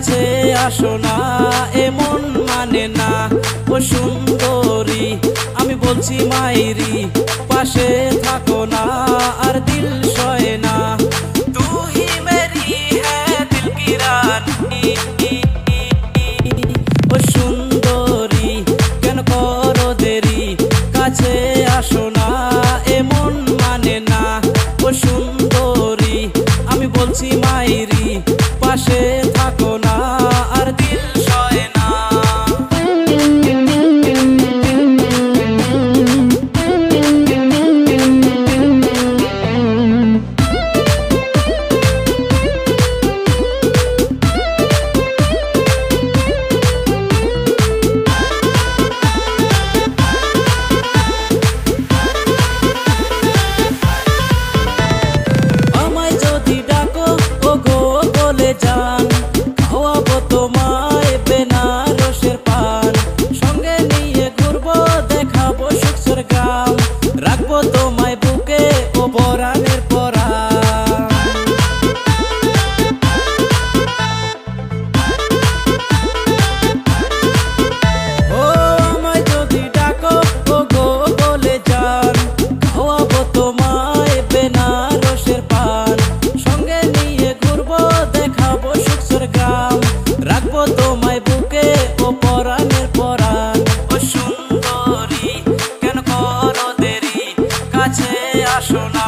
কাছে আসো না এমন মানে না। ও সুন্দরী আমি বলছি মাইরি, পাশে থাকো না আর দিল সয় না। তু হি মেরি হ্যায় দিল কি রানী। ও সুন্দরী কেন করো দেরি, কাছে আসো না এমন মানে না। ও সুন্দরী আমি বলছি মাইরি, পাশে থাকো না আর দিল সয় না। আমায় যদি ডাকো ও গো বলে যান, খাওয়াবো তোমায় বেনারসের পান। সঙ্গে নিয়ে ঘুরবো দেখাবো সুখসর গ্রাম, রাখবো তোমায় বুকে ও পরাণের পরাণ। ও আমায় যদি ডাকো ও গো বলে যান, খাওয়াবো তোমায় বেনারসের পান। সঙ্গে নিয়ে ঘুরবো দেখাবো সুখসর গ্রাম, রাখবো তোমায় বুকে ও পরাণের পরাণ। ও সুন্দরী কেন করো দেরি, কাছে আসো না